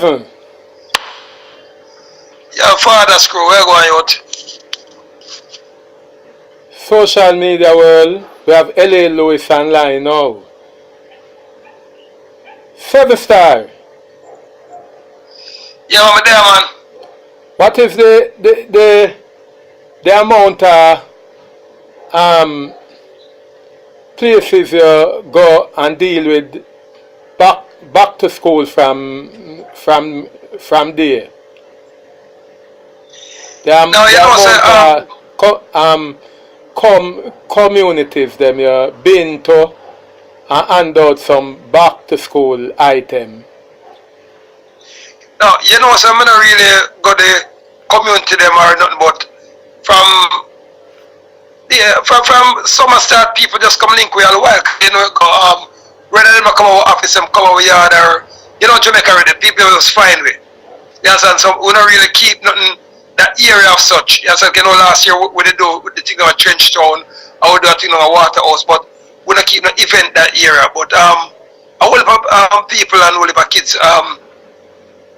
Kevin. Your father screw, where going out? Social media world, we have LA Lewis online now. 7-star. Yeah, I'm there, man. What is the amount of places you go and deal with back to school from there? The communities them you been to and hand out some back to school item. No, you know, so I'm not really go the community them or nothing, but from summer start people just come link with all work. You know, rather than come our office and come our yard or you know Jamaica already, people just find with. You understand? So we don't really keep nothing that area of such. You understand? You know, last year we did do with the thing of Trench Town, I would do a thing on a waterhouse, but we don't keep no event that area. But a whole of people and whole of kids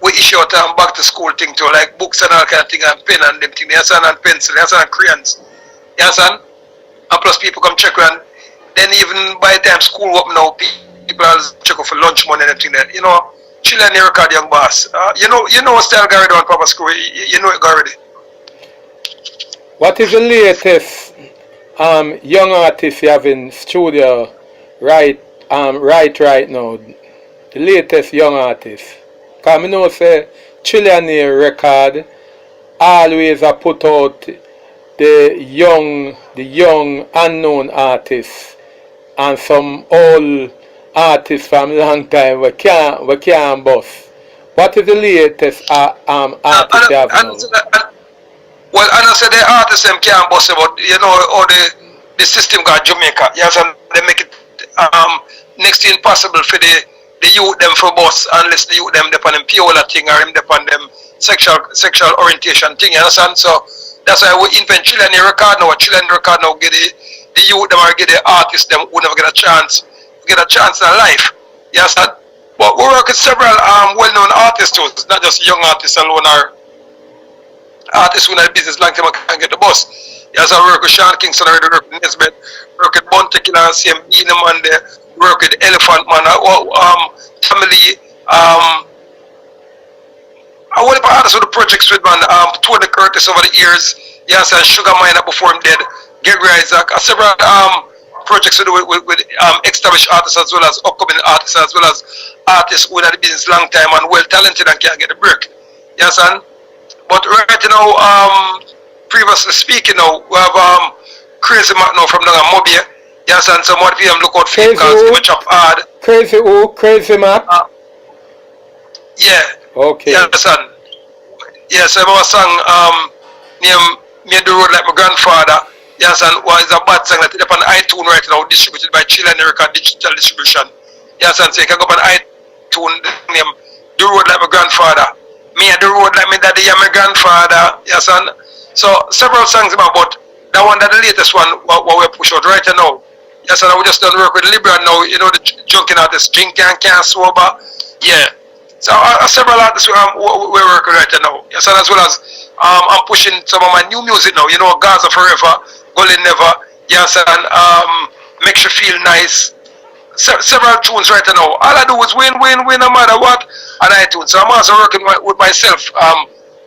we issue out back to school thing too, like books and all kind of thing and pen and them thing, you understand, and pencil, you understand, and crayons. You understand? And plus people come check around. Then even by the time school open now, people are check out for lunch money and everything there. You know, children you record young boss. You know what style go already on proper school, you know it go already. What is the latest young artist you have in studio right now? The latest young artist. Because I know say Trillionaire record always put out the young unknown artists and some old artists from long time we can't bust. What is the latest artist you have now? Well, I don't say the artists them can't bust it, but you know how the system got Jamaica. Yes, and they make it next to impossible for the youth them for bus unless the youth them depend on pure thing or them depend them sexual orientation thing, you understand? So that's why we invent children record now. Children record now get the youth them or get the artists them who never get a chance in life. You understand? But we work with several well known artists too. It's not just young artists alone or artists who are in the business long time I can get the bus. Yes, I work with Sean Kingston, I work with Nesbitt, work with Bunty Killer, same BEENIEMAN there, work with Elephant Man, family, I want to artists with the projects with man, Tony Curtis over the years, yes, and Sugar Miner before him dead, Gregory Isaac, several projects with established artists as well as upcoming artists as well as artists who are in the business long time and well talented and can't get a break. Yes, and but right now, previously speaking now, we have Crazy Mac now from Bogle. Yes, and some more people look out for him because he chop hard. Crazy who? Crazy Mac? Yeah. Okay. Yes, and yes, I have a song named Made the Road Like My Grandfather. Yes, and well, it's a bad song that is up on iTunes right now, distributed by Children Record Digital Distribution. Yes, and so you can go up on iTunes, name The Road Like My Grandfather. Me and the road like me daddy and my grandfather, yes, and so several songs about, but that one, that the latest one, what we push out right now, yes, and we just done work with Libra now, you know, the junking artists, drink and can't sober, yeah, so several artists we're working right now, yes, and as well as I'm pushing some of my new music now, you know, Gaza Forever, Gully Never, yes, and Makes You Feel Nice. Several tunes right now. All I do is win no matter what on iTunes. So I'm also working with myself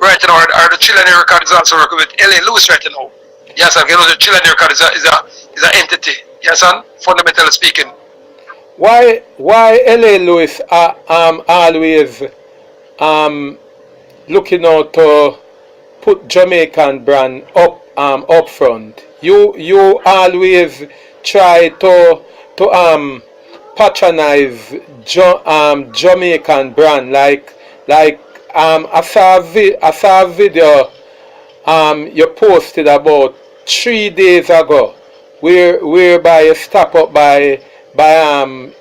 right now. Or the Children Record is also working with LA Lewis right now. Yes, you know the Children Record is an entity. Yes, and fundamentally speaking. Why LA Lewis are always looking out to put Jamaican brand up front? You always try to patronize Jamaican brand like I saw a video you posted about 3 days ago whereby you stop up by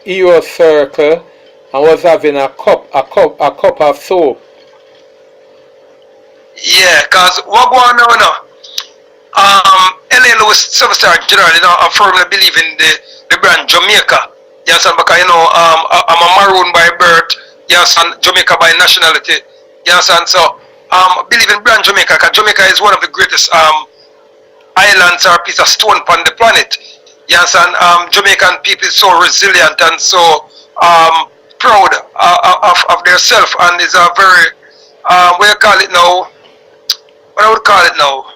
Hero Circle and was having a cup of soap. Yeah, cause what going on now? LA Lewis Superstar General, you know, I firmly believe in the brand Jamaica. Yes, and because you know, I'm a maroon by birth, You understand? Jamaica by nationality. You understand? So I believe in brand Jamaica because Jamaica is one of the greatest islands or piece of stone upon the planet. You understand? Jamaican people is so resilient and so proud of themselves, and is a very what you call it now? What I would call it now?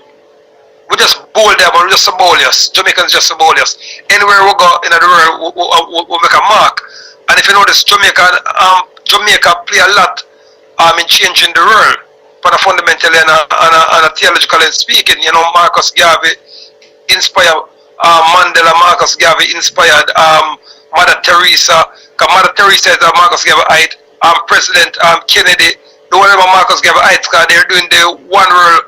We just bold them, or we just symbolious. Jamaicans just symbolious. Anywhere we go in the world, we make a mark. And if you notice, Jamaica play a lot in changing the world, but fundamentally and a theological speaking. You know, Marcus Garvey inspired Mandela. Marcus Garvey inspired Mother Teresa. Because Mother Teresa is a Marcus Garvey President Kennedy. The one of Marcus Garvey because they're doing the one world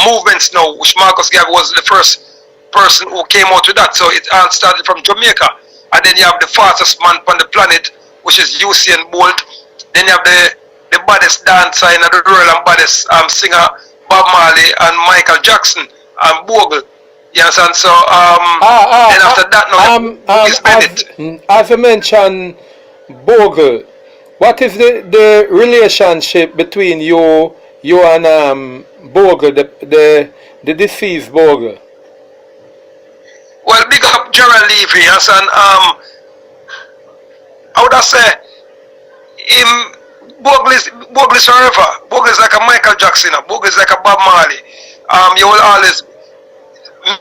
movements now, which Marcus Garvey was the first person who came out with that. So it all started from Jamaica. And then you have the fastest man on the planet, which is Usain Bolt. Then you have the baddest dancer in the world and baddest singer, Bob Marley and Michael Jackson and Bogle. You understand? So then after that now as you mentioned Bogle, what is the relationship between you and Bogle, the deceased Bogle? Well, big up Gerald Levy, yes, and I would have said Bogle is forever. Bogle is like a Michael Jackson. Bogle is like a Bob Marley. You will always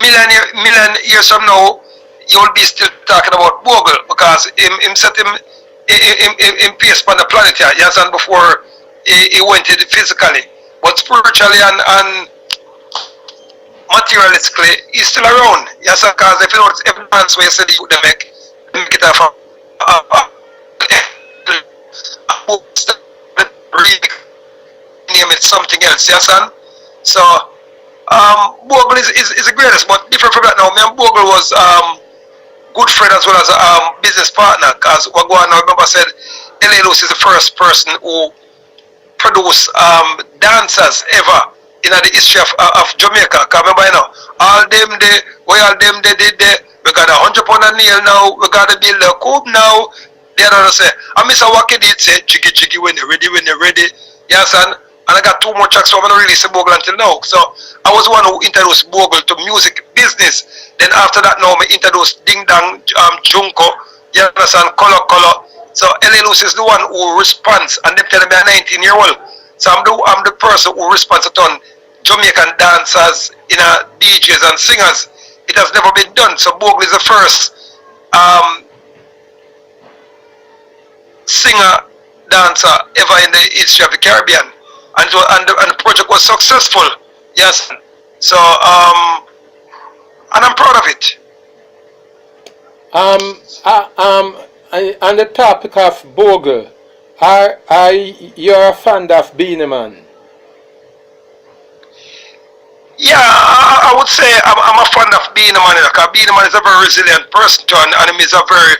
million years from now, you will be still talking about Bogle because him set him pace on the planet here, yes, and before he went it physically, but spiritually and materialistically, he's still around. Yes, because if you notice, every dance where you said they make it off name it something else, yes, and so Bogle is the greatest, but different from that now. Me and Bogle was good friend as well as a business partner, because what going on, I remember I said L.A. Lewis is the first person who produced dancers ever in the history of Jamaica. Because remember, you know, all them they did there, we got £100 a nail now, we got to build a coop now. They don't say, I miss a Wacky did say, jiggy jiggy when you're ready. Yes, and I got 2 more tracks, so I'm not release Bogle until now. So I was one who introduced Bogle to music business. Then after that now, I introduced Ding Dang Junko, you understand, Color. So L.A. Lewis is the one who responds, and them telling me I'm a 19-year-old. So I'm the person who responds to Jamaican dancers, DJs and singers. It has never been done. So Bogle is the first singer, dancer ever in the history of the Caribbean. And the project was successful. Yes. So and I'm proud of it. On the topic of Bogle, are you a fan of BEENIEMAN? Yeah, I would say I'm a fan of BEENIEMAN because BEENIEMAN is a very resilient person and him is a very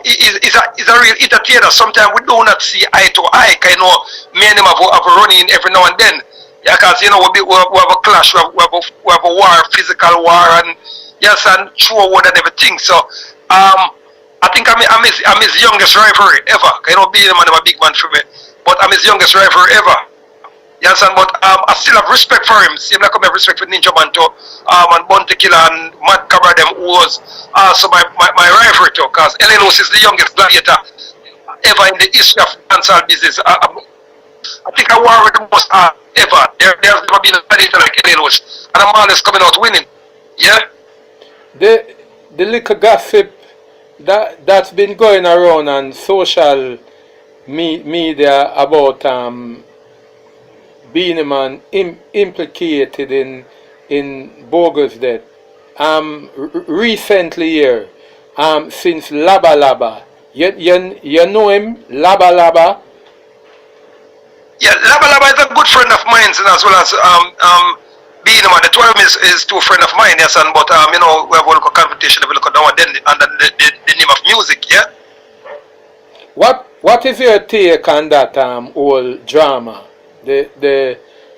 he's a real entertainer. Sometimes we do not see eye to eye. You know, me and him have a run-in every now and then. Yeah, because you know we have a clash, we have a war, physical war, and yes, and true word and everything. So I think I'm his youngest rivalry ever. You know, BEENIEMAN is a big man for me, but I'm his youngest rivalry ever. You understand? But I still have respect for him. Same like I have respect for Ninja Man too, and Bounty Killer and Mad Cabra them, who was also my rivalry too. Because L.A. Lewis is the youngest gladiator ever in the history of dancehall business. I think I war with the most ever. There's never been a gladiator like L.A. Lewis, and I'm always coming out winning. Yeah. The little gossip that's been going around on social media about BEENIEMAN implicated in Bogle's death. Recently here, since Labba, you know him, Labba? Yeah, Labba is a good friend of mine, and as well as BEENIEMAN. The two of them is two friends of mine, yes, but you know, we have a little competition, we look at now and then under the name of music, yeah. What is your take on that whole drama? The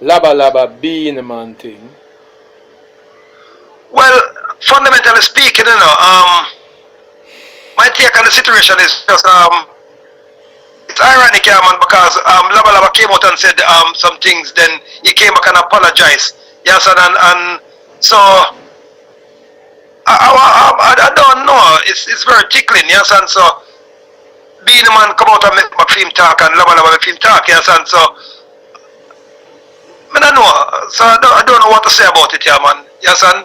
Labba BEENIEMAN thing? Well, fundamentally speaking, you know, my take on the situation is just it's ironic, yeah, man, because Labba came out and said some things, then he came back and apologized. Yes, and so I don't know. It's very tickling, yes, and so BEENIEMAN come out and make my film talk and Labba make film talk, yes, and so I don't know. So I don't know what to say about it, yeah, man. Yes, and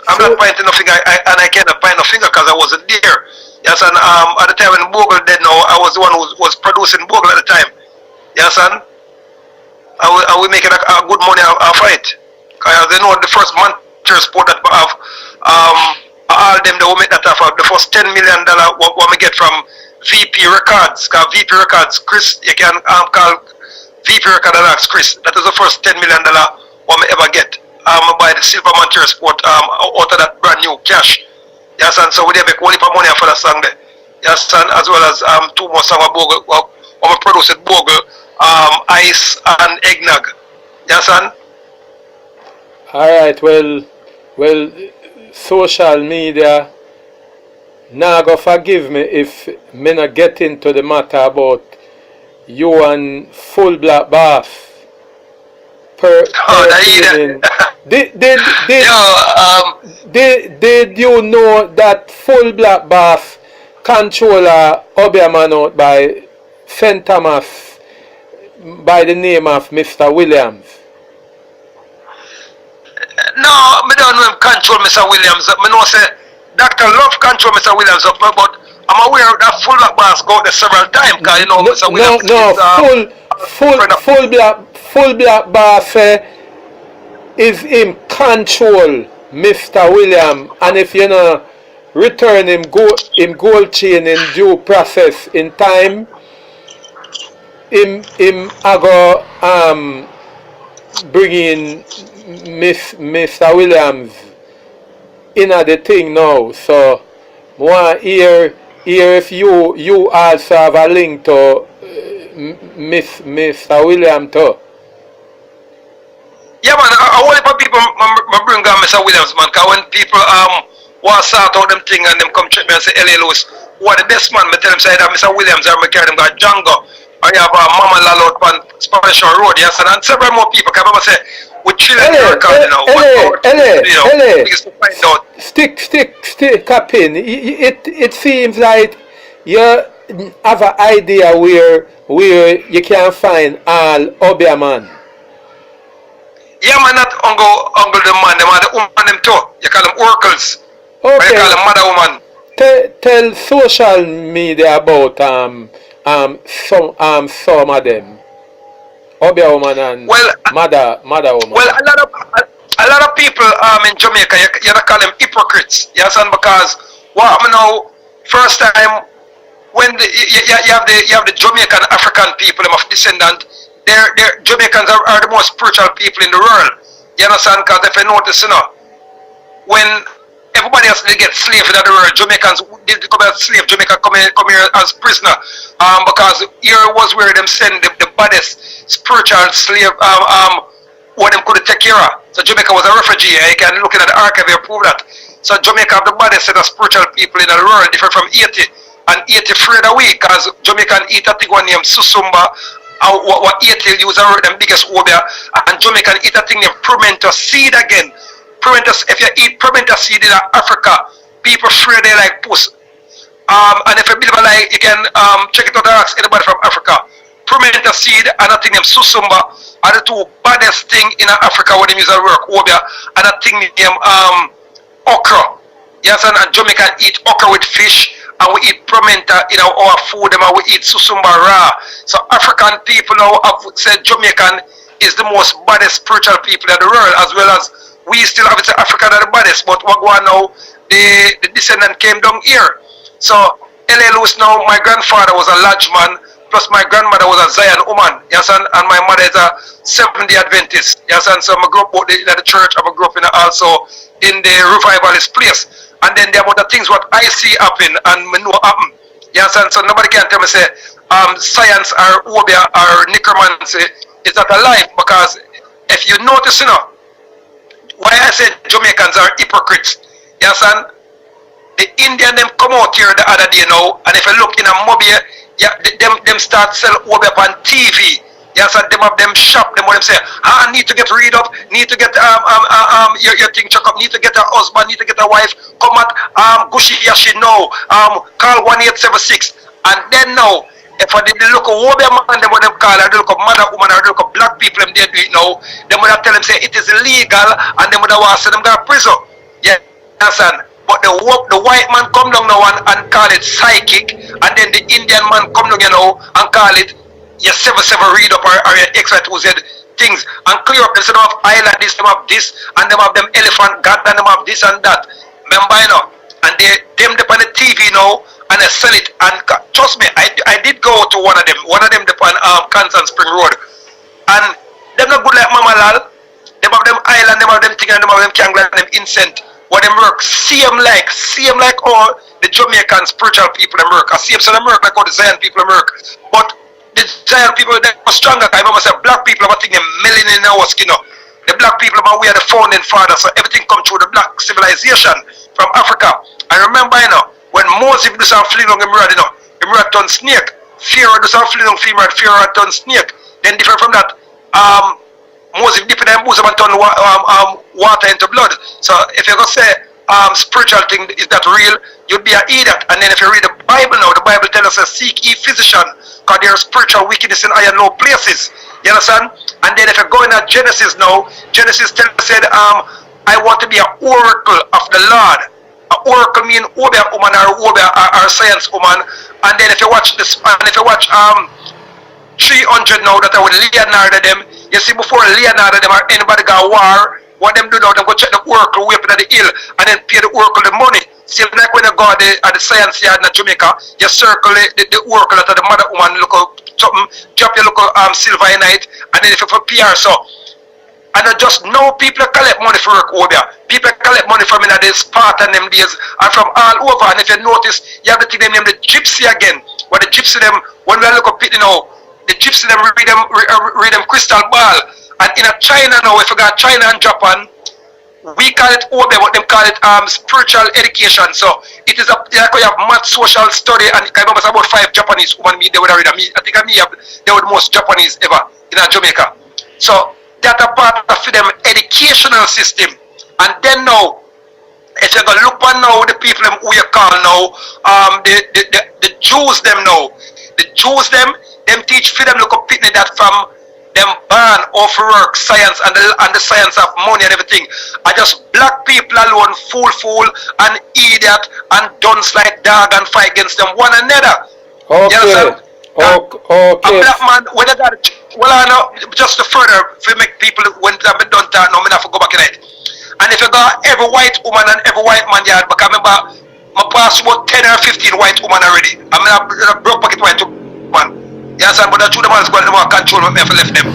I'm not pointing no finger, and I cannot point no finger because I wasn't there. Yes, and at the time when Bogle did know, I was the one who was producing Bogle at the time. Yes, and I will making a good money off it. Because they know the first monetary sport that I have, all them, they will make that off the first $10 million what we get from VP Records. Because VP Records, Chris, you can call VP Records and ask Chris. That is the first $10 million what we ever get. By the silver monetary sport out of that brand new cash. Yes, and so we did make one heap of money for that song there. Yes, and as well as 2 more songs of Bogle, what we produced at Bogle, Ice and Eggnog. Yes, and alright, well, social media now go forgive me if me not get into the matter about you and FullBlack Bath. Did you know that FullBlack Bath controller OBEAH-MAN out by St. Thomas by the name of Mr. Williams? No, I don't know him control Mr. Williams. I know say Dr. Love control Mr. Williams up, but I'm aware that FullBlack Bath go there several times because you know Mr. Williams FullBlack Bath is him control Mr. William, and if you know return him gold chain in due process in time, him go bring in Mr. Williams in the thing now. So want hear if you also have a link to Mr. William too. Yeah, man, I want people bring down Mr. Williams, man, because when people want to sort out them thing and them come check me and say, L.A. Lewis, who are the best man, I tell them say that Mr. Williams, I carry them got Django, or you have Mama Lalo on Spanish Road, yes, and several more people can remember say, we chill in the record, you know, because to find out. Stick up in. It seems like you have an idea where you can find all OBEAH-MAN. Yeah, man, not uncle the man, them are the woman them too. You call them oracles. Okay. Or you call them mother woman. Tell social media about some of them. OBEAH-woman and mother woman. Well, a lot of people in Jamaica, you call them hypocrites. Yes, and because what I know, first time when you have the Jamaican African people, them of descendant. They're Jamaicans are the most spiritual people in the world. You understand? Because if you notice, you know, when everybody else they get slave in the world, Jamaicans did become a slave. Jamaica come here as prisoner. Because here was where them send the baddest spiritual slave what them could take care of. So Jamaica was a refugee. You can look at the archive and prove that. So Jamaica have the baddest set of spiritual people in the world, different from Haiti. And Haiti afraid of we, because Jamaican eat a thing one named Susumba. What Haiti use the biggest OBEAH, and Jamaican eat a thing named pimento seed again. If you eat pimento seed in Africa, people afraid they like puss. And if you believe a lie, you can check it out and ask anybody from Africa. Pimento seed and a thing named Susumba are the two baddest thing in Africa when they use the work OBEAH, and a thing named okra. Yes, and Jamaican eat okra with fish. And we eat pimento in our food, and we eat susumba raw. So African people now have said Jamaican is the most baddest spiritual people in the world, as well as we still have it say African are the baddest, but what go on now, the descendant came down here. So L.A. Lewis now, my grandfather was a lodgeman, plus my grandmother was a Zion woman, yes, and my mother is a Seventh-day Adventist, yes, and so I grew up in the church, I grew up in also in the revivalist place. And then there are other things what I see happen and me know happen. Yes, and so nobody can tell me say science or OBEAH or necromancy is not alive, because if you notice, you know, why I said Jamaicans are hypocrites. Yes, and the Indian them come out here the other day now, and if you look in a movie, yeah, them start sell OBEAH on TV. Yes, and them of them shop, them when them say, need to get rid of, need to get your thing check up, need to get a husband, need to get a wife, come at Gushi Yashi now, call 1876. And then now, if I did look at OBEAH-MAN, them when them call, or they look at man or woman, or they look at black people, them they do it now, them when I tell them say it is illegal, and them when I want to say them go to prison. Yeah, understand? But the white man come down now and call it psychic, and then the Indian man come down, you know, and call it your 7-7 read up or your X-Y-2-Z things, and clear up. They say them have island this, them have this, and them have them elephant god, and them have this and that. Remember, you know, and them on the TV now, and they sell it. And trust me, I did go to one of them on Constant Spring Road, and them not good like Mama Lal. Them have them island, them have them thing, and them have them kangle, and them incense. What them work, same like all the Jamaican spiritual people them work. I see them, so them work like all the Zion people them work. But the Zion people they are stronger. I remember say black people have a thing, a melanin in our skin. The black people we are the founding fathers, so everything come through the black civilization from Africa. I remember, you know, when Moses do some flee long, him turn snake. Pharaoh do some flee long, Pharaoh turn snake. Then different from that, Moses dip in them bosom and turn water into blood. So if you go say spiritual thing is that real, you'd be an idiot. And then if you read the Bible now, the Bible tells us seek ye physician, because there is spiritual wickedness in high and low places. You understand? And then if you go in at Genesis now, Genesis said, I want to be an oracle of the Lord. An oracle mean OBEAH-woman or OBEAH or science woman. And then if you watch this, and if you watch 300 now that are with Leonardo them, you see before Leonardo them or anybody got war, what them do now, them go check the oracle way up in the hill and then pay the oracle the money. See, like when you go at the science yard in Jamaica, you circle the oracle at the mother woman, look up something, drop your local silver in it, and then if you for PR, so. And just now people collect money for work OBEAH. People collect money from in the Spartan them days and from all over. And if you notice, you have the thing they name the gypsy again. Where the gypsy them, when we look up it, you know, the gypsy them read them crystal ball. And in China now, if you got China and Japan, we call it OBEAH, but them call it spiritual education. So it is like we have math social study, and I remember about 5 Japanese women me they would read me. I think they were the most Japanese ever in Jamaica. So that a part of them educational system. And then now, if you go look on now the people them who you call now, the Jews them now. The Jews them teach for them look up pitney that from them ban off work science and the science of money and everything. I just black people alone fool and idiot and dunce like dog and fight against them one another. Okay. Okay. A black man when I got well I know just to further to make people when I've been done that now I have to go back in it. And if you got every white woman and every white man yard, but I remember my past about 10 or 15 white women already. I mean I broke pocket white woman. Yes, but the two the ones going to control me if I left them.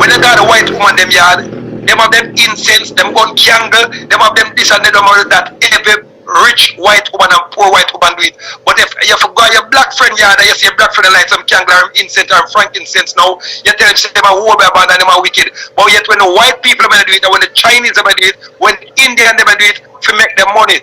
When they got a white woman them yard, them have them incense, them gun candle, them have them this and them have that every rich white woman and poor white woman do it. But if you forgot your black friend yard and you see a black friend light some candle or incense or frankincense now, you tell them say them are OBEAH-MAN and them are wicked. But yet when the white people do it, and when the Chinese do it, when Indian do it to make them money.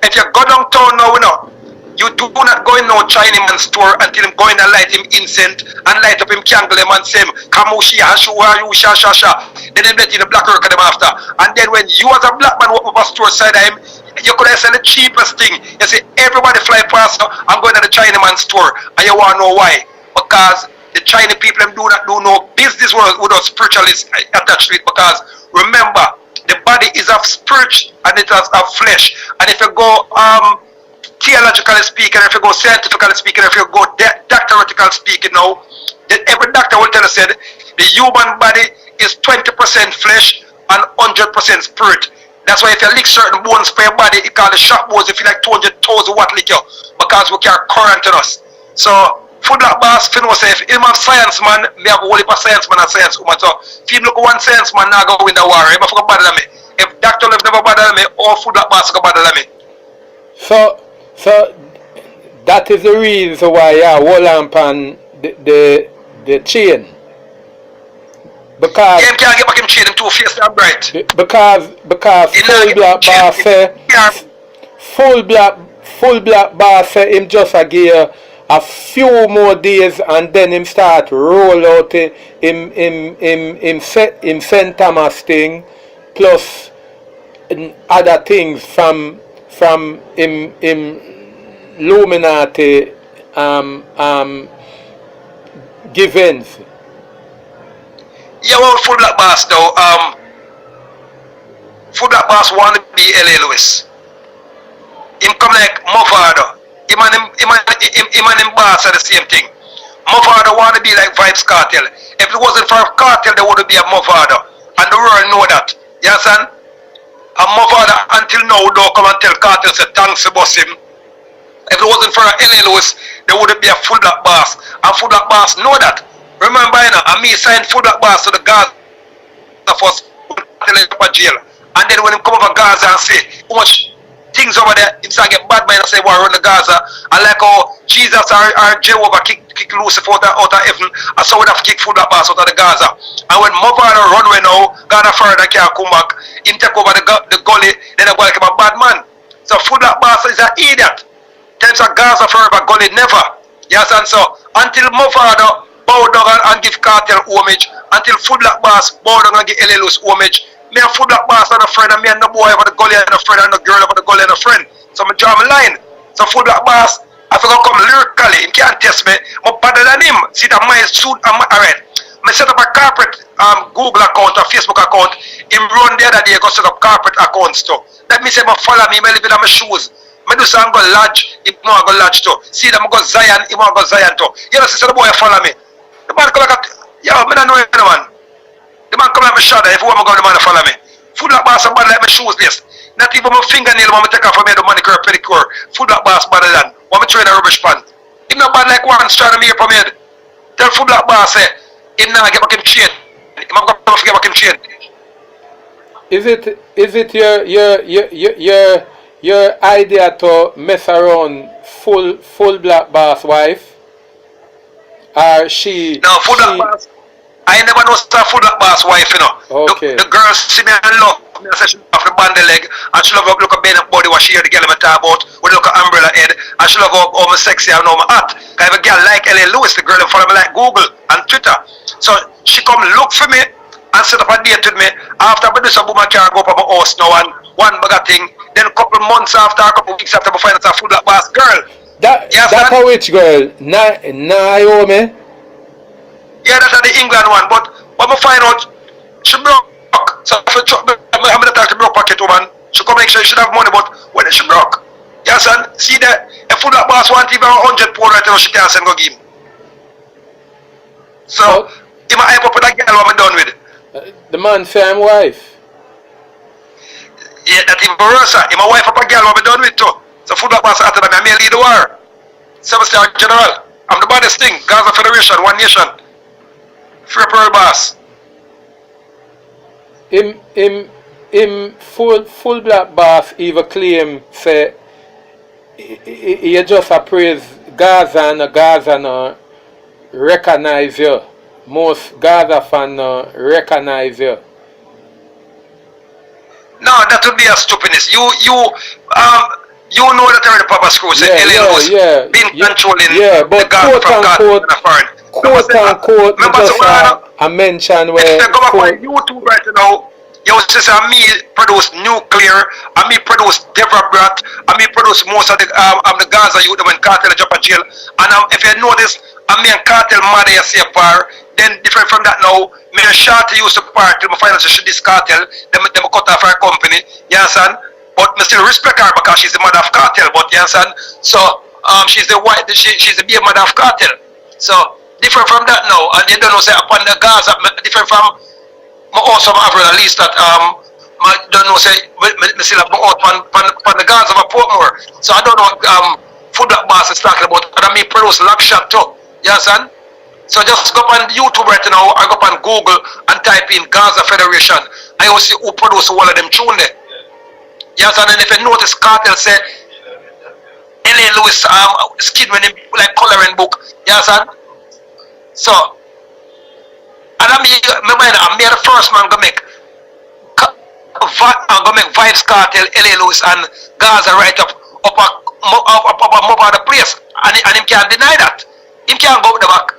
If you go downtown now, you know, you do not go in no Chinaman store until him go in and light him incense and light up him candle him and say him Kamushi Hashu Hayu Sha Sha Sha. Then him let in the black work them after. And then when you as a black man walk up a store side of him, you could have sell the cheapest thing. You say everybody fly past now, I'm going to the Chinaman store, and you want to know why? Because the Chinese people them do not do no business without spiritualists attached to it. Because remember, the body is of spirit and it is of flesh. And if you go theologically speaking, if you go scientifically speaking, if you go doctoratically speaking now, every doctor will tell us that the human body is 20% flesh and 100% spirit. That's why if you lick certain bones for your body, it called the shock bones. If you like 200,000 watt lick you, because we carry current in us. So FullBlack boss, if you know say if him have science man, me have a whole heap of science man and science woman. So if you look at one science man now go win the war, he never bother me. If Dr. Lev never bother me, or FullBlack boss go bother me. So that is the reason why you hold on the chain. Because him can't get back him chain, him too fierce and bright. Because FullBlack boss say FullBlack boss say him just a give a few more days and then him start roll out him St. Thomas thing plus other things from him Illuminati givens. Yeah, well, FullBlack boss though, FullBlack boss want to be L.A. Lewis. Him come like Mofado. Him and him boss are the same thing. Mofado want to be like Vibes Cartel. If it wasn't for a cartel, there wouldn't be a Mofado. And the world know that. You understand? And Mofado until now don't come and tell cartel say thanks for boss him. If it wasn't for L.A. Lewis, there wouldn't be a FullBlack boss. And FullBlack boss know that. Remember, you know, and me signed FullBlack boss to the Gaza first jail. And then when him come over Gaza and say how much things over there, him start get bad mind and say war run the Gaza. And like how Jesus or Jehovah kick Lucifer out of heaven, and so we have to kick FullBlack boss out of the Gaza. And when Mofado run away now, Ghana further can't come back, him take over the gully, then I go like him a bad man. So FullBlack boss is an idiot. Times of Gaza forever, gully never. Yes, and so until Mofado bow down and give cartel homage, until FullBlack boss bow down and give L.A. Lewis homage, me and FullBlack boss are a friend, and me and no boy over the gully and a friend, and no girl over the gully and a friend. So I draw my line. So FullBlack boss, I forgot come lyrically, he can't test me, I'm better than him. See that my suit, alright. I set up a corporate Google account or Facebook account. Him run the other day, go set up corporate accounts too. That means him follow me, I live in my shoes. I do some go lodge, him want go lodge too. See them go Zion, him want go Zion too. You know, so the boy follow me. The man come like, yo, I don't know anyone. The man come like my shoulder, if you want me go, the man follow me. FullBlack boss bad like my shoes this. Not even my fingernail when I take off from me the manicure pedicure. FullBlack boss better than when I train a rubbish pan. Him not bad like one trying to make from me. Tell FullBlack boss say, him not get back him chain. Him not going to get back him chain. Is it your idea to mess around FullBlack boss wife? Or she? No, FullBlack boss. I never know FullBlack boss wife, you know. Okay. The girl see me and love me and say she off the band leg, and she love up look at bend up body what she hear the girl in my talk about with look at umbrella head, and she love up all my sexy and all my hot. Cause if a girl like L.A. Lewis, the girl in follow me like Google and Twitter. So she come look for me and set up a date with me. After I do some woman can go up at my house now and one bag of thing. Then a couple months after, a couple weeks after, I find out a FullBlack boss girl. That's a which girl? Naomi? Yeah, that's the England one, but when I find out, she broke. So I'm going to talk to broke pocket woman. She come make sure she should have money, but when she broke, yes, and see that if FullBlack boss want even 100 pound right now, she can't send go give him. So, he might hype up with that girl what I'm done with. The man say I'm wife. Yeah, that even worse. He my wife up a girl what I'm done with too. So FullBlack boss after that, I may lead the war. 7-star general. I'm the baddest thing. Gaza Federation, one nation. Free Pearl boss. FullBlack boss even claim say he just a praise Gaza and Gaza no recognize you. Most Gaza fan no recognize you. No, that would be a stupidness. You know that already Papa Screw said L.A. was been controlling but the Gaza from Gaza and foreign. Quote unquote, just a mention where... If they go back on YouTube right now, you will see me produce nuclear, and me produce Deborah-Brat, and me produce most of the Gaza youth when Cartel jump in jail. And if you notice, me and Cartel mad here say par, then different from that now, me and Shorty used to part till my finance should this Cartel, them cut off our company, you understand? But me still respect her because she's the mother of Cartel, but you understand? So, she's the baby mother of Cartel. So, different from that now, and you don't know say upon the Gaza, different from my awesome average at least that I don't know say me still have my out on the Gaza of Portmore. So I don't know what FullBlack boss is talking about, and I mean produce lock shot too. You understand? So just go on YouTube right now, or go on Google and type in Gaza Federation. I will see who produce all of them tune there. You understand? And if you notice Cartel say L.A. Lewis skin when him like coloring book, you understand? So, and I'm the first man to make Vibes Cartel, L.A. Lewis and Gaza right up a mob of the place. and him can't deny that. Him can't go up the back.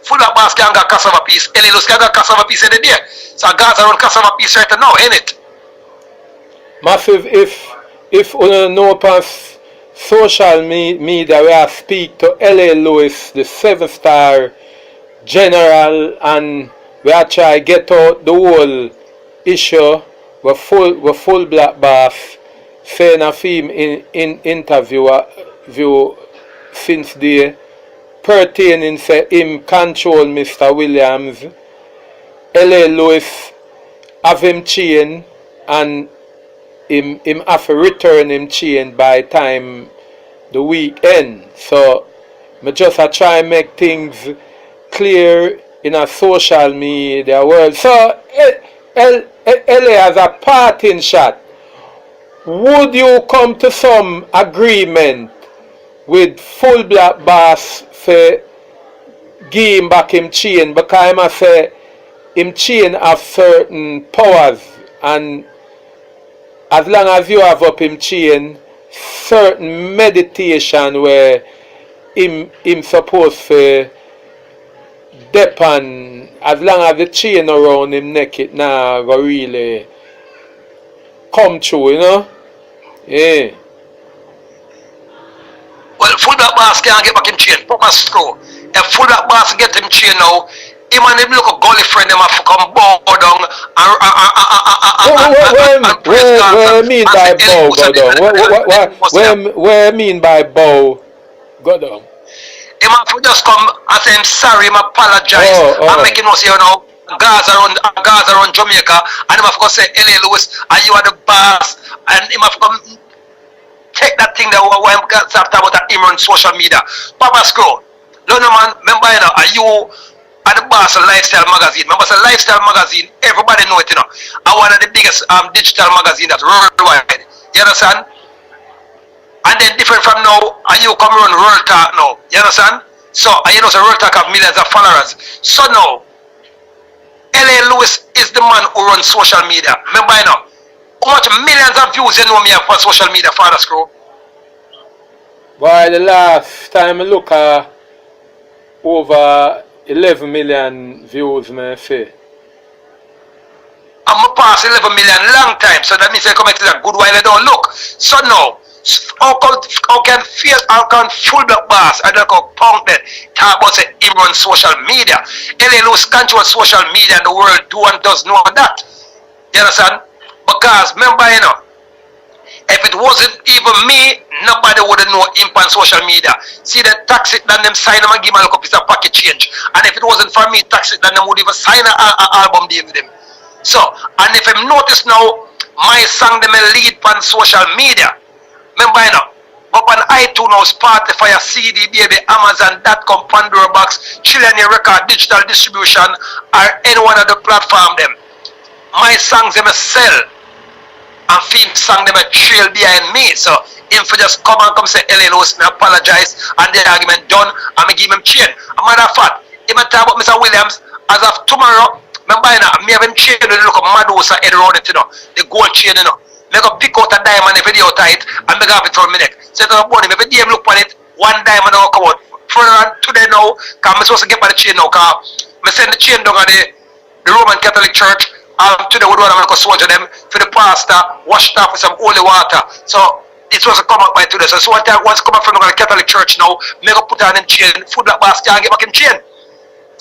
FullBlack boss can't get cassava piece. LA Lewis can't get cassava piece in the day. So Gaza run cassava piece right now, ain't it? Massive, if you know past social media, we have speak to LA Lewis, the 7-star general, and we are try get out the whole issue with FullBlack boss saying of him in interview view since the pertaining say him control Mr. Williams. LA Lewis have him chain and him have to return him chain by time the weekend. So me just try and make things clear in a social media world. So LA has a parting shot. Would you come to some agreement with FullBlack boss for give him back him chain, because I say him chain have certain powers, and as long as you have up him chain, certain meditation where him supposed to depend, as long as the chain around him neck it now go really come true, you know? Yeah. Well, FullBlack boss can't get back him chain. Proper screw. If FullBlack boss get him chain now, him and him look a gully friend, them have to come bow down and praise God. What do you mean by bow, go down? What do you mean by bow, go down? Him have to just come and say him sorry, him apologize, and make him know say, you know, Gaza around Jamaica, and him have to go say, LA Lewis, and you are the boss, and him have to come take that thing that we got talked about that him on social media. Papa Screw, no man, remember, you know, are you at the boss of Lifestyle Magazine? Remember, it's a Lifestyle Magazine, everybody know it, you know. And one of the biggest digital magazine that's worldwide. You understand? And then different from now, and you come around World Talk now. You understand? So, and you know, so World Talk have millions of followers. So now, LA Lewis is the man who runs social media. Remember, you know, how much millions of views you know me have on social media, Father Screw? Why, the last time I look at over 11 million views, may I say. I'm past 11 million long time, so that means I come back to that good while I don't look. So now, how can FullBlack boss and like punk that talk about say him run social media? LA Lewis control social media and the world do and does know that. You understand? Because remember, you know, if it wasn't even me, nobody would know him on social media. See the tax it, then them sign him and give him a little piece of pocket change. And if it wasn't for me, tax it, then them would even sign an album deal with him. So, and if him notice now, my song them lead on social media. Remember, you know, up on iTunes now, Spotify, CD, baby, Amazon.com, Pandora Box, Chillionaire Record, digital distribution, or any one of the platform them. My songs them sell, and film song them a trail behind me. So, him for just come say, LA Lewis, me apologize, and the argument done, and me give him chain. A matter of fact, him talk about Mr. Williams, as of tomorrow, remember, you know, me have him chain with the look of Madosa head around it, you know, the gold chain, you know. Me go pick out a diamond every day out of it and me have it from my neck. So to the every day I look on it, one diamond will come out. Further on today now, because I'm supposed to get by the chain now, because I send the chain down at the Roman Catholic Church. Today we want to soldier them for the pastor, wash it off with some holy water. So it was to come out by today. So one time once come up from the Catholic Church now, me go put on them chain, FullBlack boss can't get back in chain.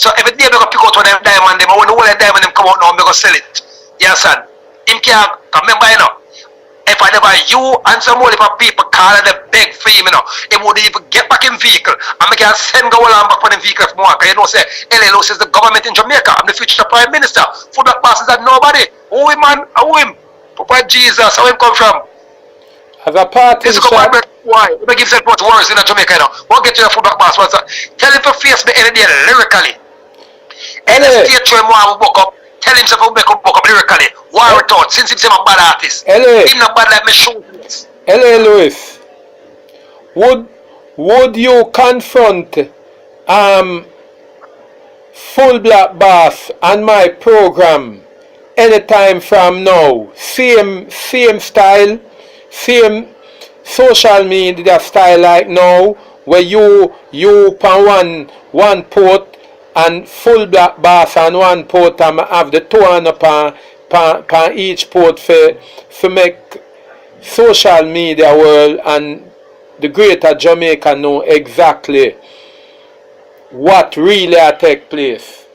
So every day I go pick out one of them diamond, them, and when the whole diamond them come out now, I go sell it. Yes, son. Him can't, remember, you know, if I never you and some more people call and they beg for him, you know, he would even get back in vehicle. And I can send go along back on the vehicle if more. Because you know, say, LA Lewis is the government in Jamaica. I'm the future prime minister. FullBlack boss is that nobody. Who him, man? Who him? Papa Jesus, how him come from? As a party shot. Why? Let me give that much words in Jamaica, you know. What get you the FullBlack boss? Tell him to face me any day lyrically. Any state show him want to book up. Tell him to make up lyrically. War thought, since he's a bad artist. He's not bad like me show. LA Lewis, would you confront FullBlack boss on my program anytime from now? Same style, same social media style like now. where you pan one port and FullBlack boss on one port and have the two on pan each port for make social media world and the greater Jamaica know exactly what really take place.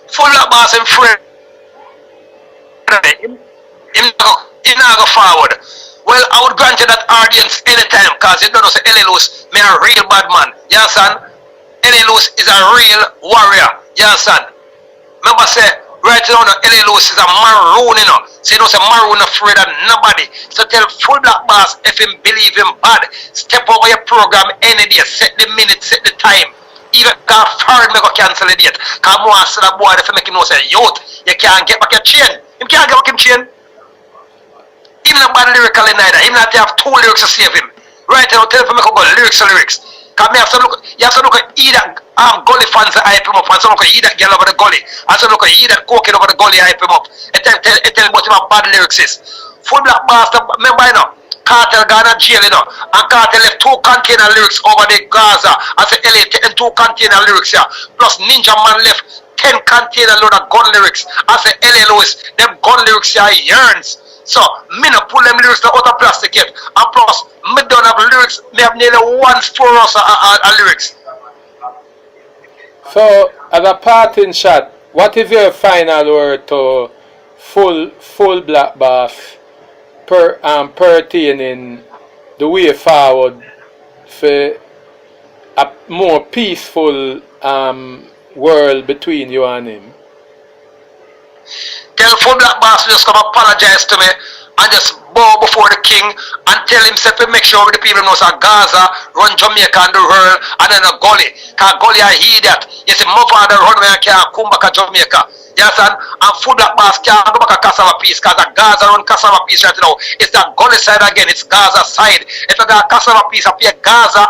FullBlack boss and friend him not go forward. Well, I would grant you that audience anytime, because you don't know say L.A. Lewis me a real bad man. You understand? L.A. Lewis is a real warrior. You understand? Remember say right now L.A. Lewis is a maroon, you know. So you know say maroon afraid of nobody. So tell FullBlack boss if him believe him bad, step over your program any day, set the minute, set the time. Even God foreign me go cancel the date. Cause more say that boy if make him know say youth, you can't get back your chain. Him can't get back him chain. Him not bad lyrically neither. Him not have two lyrics to save him. Right now, tell him to go lyrics to lyrics. Cause me have to look, you have to look at either Gully fans that hype him up, and so look at either girl over the Gully, and so look at either cocaine over the Gully hype him up. And tell him what him bad lyrics is. FullBlack Master, remember you know, Cartel gone to jail, you know, and Cartel left 2 container lyrics over the Gaza. I said LA taking 2 container lyrics here. Plus Ninja Man left 10 container load of gun lyrics. I said LA Lewis, them gun lyrics here yearns. So, me no pull them lyrics out of plastic yet. And plus, me don't have lyrics, me have nearly 1 store of lyrics. So, as a parting shot, what is your final word to FullBlack boss pertaining the way forward for a more peaceful world between you and him? Tell FullBlack boss to just come apologize to me and just bow before the king and tell himself to make sure the people know that Gaza run Jamaica and the world and then a Gully. Because Gully I hear that. You see, my father run when I can't come back to Jamaica. You understand? And FullBlack boss can't go back to Cassava Peace because the Gaza run Cassava Peace right now. It's the Gully side again, it's Gaza side. If you got Cassava Peace up here, Gaza,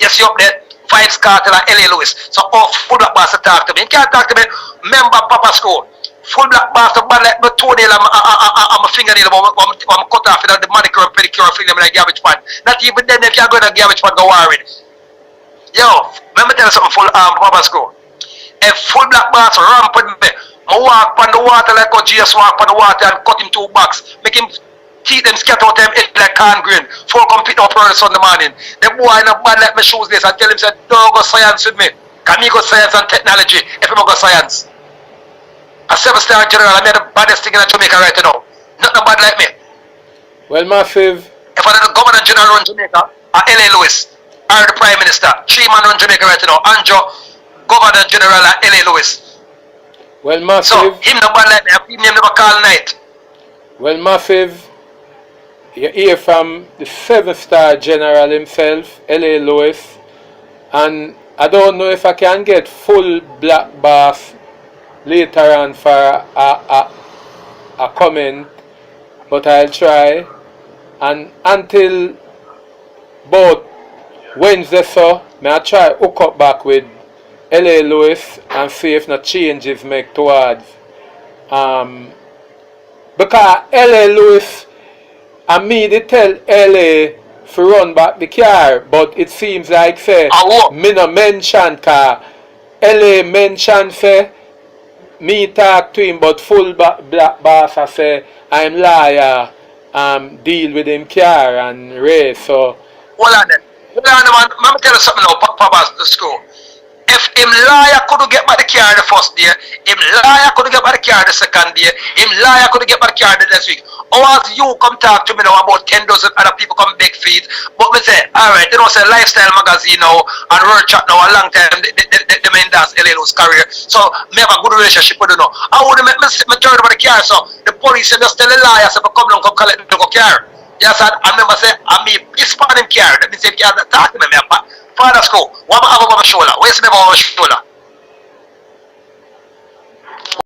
you see up there, Vibes Cartel and L.A. Lewis. So FullBlack boss to talk to me. You can't talk to me. Member Papa School. FullBlack boss to bad like my toenail and my fingernail I'm cut off the manicure and pedicure and finger like garbage pan. Not even then if you're going to garbage pan go worried. Yo, let me tell you something Papa School. If FullBlack boss ramp with me, I walk on the water like how Jesus walk on the water and cut him 2 bucks. Make him teeth them scatter out them head like corn grain. Before come pick up early Sunday morning. The boy not bad like my shoes this and tell him say don't go science with me. Can me go science and technology if him go science. A 7-star general, I made the baddest thing in Jamaica right now. Not bad like me. Well, Massive. If I the governor general run Jamaica, or L.A. Lewis, or the prime minister, 3 man run Jamaica right now. Anjo, governor general, or L.A. Lewis. Well, Massive. So, him not bad like me, I him never call night. Well, Massive, you hear from the 7-star general himself, L.A. Lewis, and I don't know if I can get FullBlack boss later on for a comment, but I'll try. And until about Wednesday, so I try hook up back with L.A. Lewis and see if no changes make towards because L.A. Lewis and me they tell L.A. to run back the car, but it seems like say me no mention car L.A. mention say me talk to him, but FullBlack boss I say I'm liar, deal with him car and race. So hold on then. Hold on man, let me tell you something now, Papa School. If him liar couldn't get by the car the first day, him liar couldn't get by the car the second day, him liar couldn't get by the car the next week. How as you come talk to me now about 10 dozen other people come beg feet, but me say, alright, they don't say Lifestyle magazine now and World Chat now a long time, the main dance L.A.'s career. So me have a good relationship with them now. I would make me turn over the car, so the police just tell the liar, so come down, come collect the car. Yes, I remember say, I mean, it's part of him car, that means if you have to talk to me, Father School, what about my shoulder? Where's me about my shoulder?